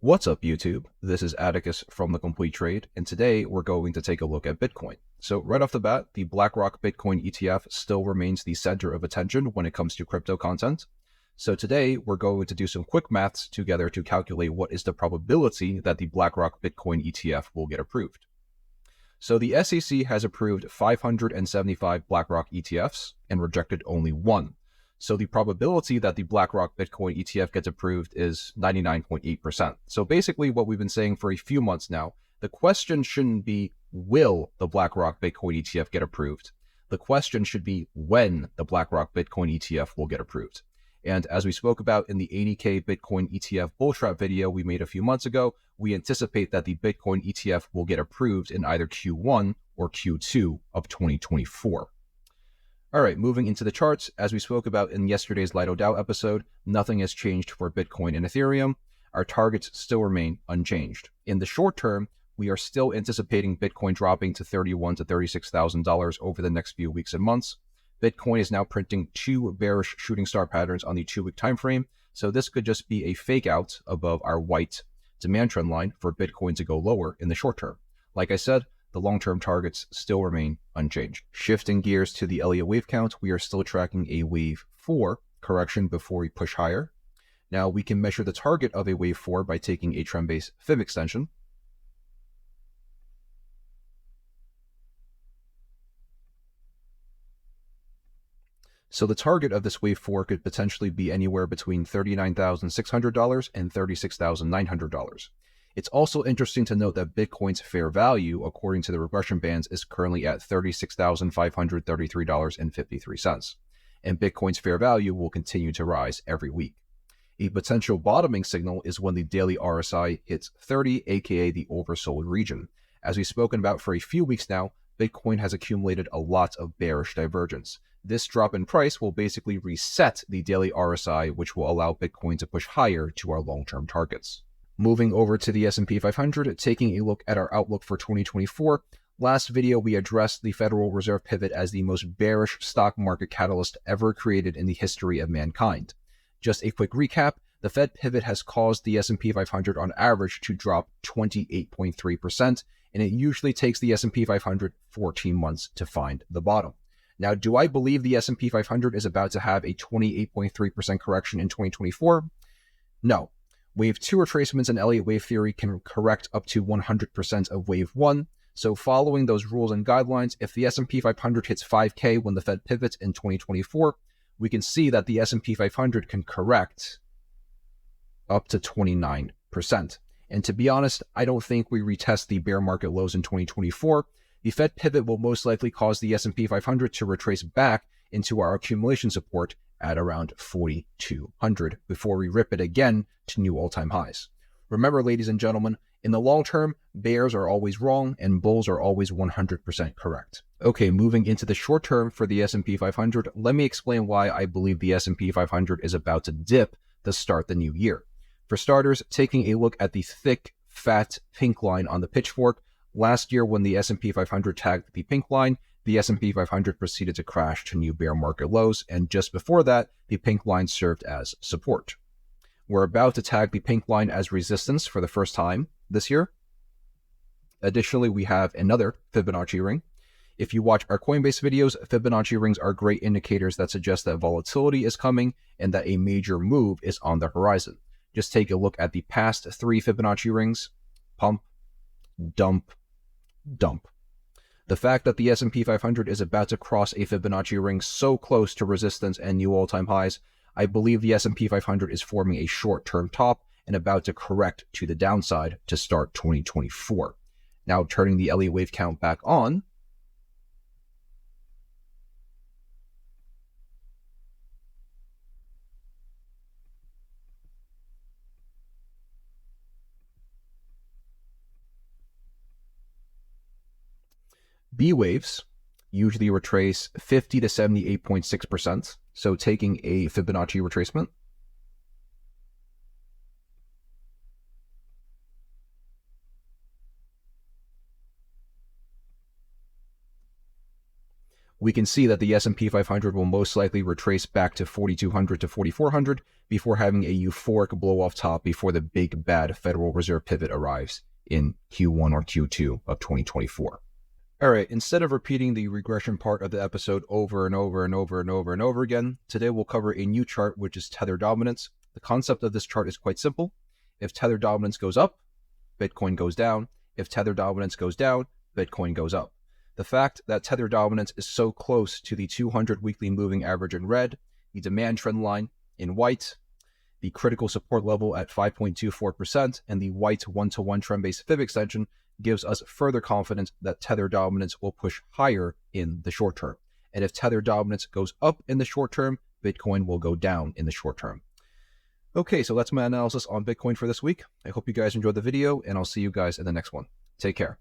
What's up, YouTube? This is Atticus from The Complete Trade, and today we're going to take a look at Bitcoin. So right off the bat, the BlackRock Bitcoin ETF still remains the center of attention when it comes to crypto content. So today we're going to do some quick maths together to calculate what is the probability that the BlackRock Bitcoin ETF will get approved. So the SEC has approved 575 BlackRock ETFs and rejected only one. So the probability that the BlackRock Bitcoin ETF gets approved is 99.8%. So basically what we've been saying for a few months now, the question shouldn't be, will the BlackRock Bitcoin ETF get approved? The question should be when the BlackRock Bitcoin ETF will get approved. And as we spoke about in the 80K Bitcoin ETF bull trap video we made a few months ago, we anticipate that the Bitcoin ETF will get approved in either Q1 or Q2 of 2024. All right, moving into the charts, as we spoke about in yesterday's Lido DAO episode, nothing has changed for Bitcoin and Ethereum. Our targets still remain unchanged. In the short term, we are still anticipating Bitcoin dropping to $31,000 to $36,000 over the next few weeks and months. Bitcoin is now printing two bearish shooting star patterns on the 2-week time frame, so this could just be a fake out above our white demand trend line for Bitcoin to go lower in the short term. Like I said, the long-term targets still remain unchanged. Shifting gears to the Elliott wave count, we are still tracking a wave 4 correction before we push higher. Now we can measure the target of a wave 4 by taking a trend-based fib extension. So the target of this wave 4 could potentially be anywhere between $39,600 and $36,900. It's also interesting to note that Bitcoin's fair value, according to the regression bands, is currently at $36,533.53. And Bitcoin's fair value will continue to rise every week. A potential bottoming signal is when the daily RSI hits 30, aka the oversold region. As we've spoken about for a few weeks now, Bitcoin has accumulated a lot of bearish divergence. This drop in price will basically reset the daily RSI, which will allow Bitcoin to push higher to our long-term targets. Moving over to the S&P 500, taking a look at our outlook for 2024, last video we addressed the Federal Reserve pivot as the most bearish stock market catalyst ever created in the history of mankind. Just a quick recap, the Fed pivot has caused the S&P 500 on average to drop 28.3%, and it usually takes the S&P 500 14 months to find the bottom. Now, do I believe the S&P 500 is about to have a 28.3% correction in 2024? No. Wave 2 retracements in Elliott wave theory can correct up to 100% of wave 1. So following those rules and guidelines, if the S&P 500 hits 5K when the Fed pivots in 2024, we can see that the S&P 500 can correct up to 29%. And to be honest, I don't think we retest the bear market lows in 2024. The Fed pivot will most likely cause the S&P 500 to retrace back into our accumulation support at around 4,200 before we rip it again to new all-time highs. Remember, ladies and gentlemen, in the long term, bears are always wrong and bulls are always 100% correct. Okay, moving into the short term for the S&P 500, let me explain why I believe the S&P 500 is about to dip to start the new year. For starters, taking a look at the thick, fat pink line on the pitchfork, last year when the S&P 500 tagged the pink line, the S&P 500 proceeded to crash to new bear market lows, and just before that, the pink line served as support. We're about to tag the pink line as resistance for the first time this year. Additionally, we have another Fibonacci ring. If you watch our Coinbase videos, Fibonacci rings are great indicators that suggest that volatility is coming and that a major move is on the horizon. Just take a look at the past 3 Fibonacci rings: pump, dump, dump. The fact that the S&P 500 is about to cross a Fibonacci ring so close to resistance and new all-time highs, I believe the S&P 500 is forming a short-term top and about to correct to the downside to start 2024. Now turning the Elliott wave count back on, B waves usually retrace 50 to 78.6%, so taking a Fibonacci retracement. we can see that the S&P 500 will most likely retrace back to 4,200 to 4,400 before having a euphoric blow-off top before the big bad Federal Reserve pivot arrives in Q1 or Q2 of 2024. All right, instead of repeating the regression part of the episode over and over and over and over and over again, today we'll cover a new chart, which is Tether dominance. The concept of this chart is quite simple. If Tether dominance goes up, Bitcoin goes down. If Tether dominance goes down, Bitcoin goes up. The fact that Tether dominance is so close to the 200 weekly moving average in red, the demand trend line in white, the critical support level at 5.24%, and the white one-to-one trend-based fib extension gives us further confidence that Tether dominance will push higher in the short term. And if Tether dominance goes up in the short term, Bitcoin will go down in the short term. Okay, so that's my analysis on Bitcoin for this week. I hope you guys enjoyed the video, and I'll see you guys in the next one. Take care.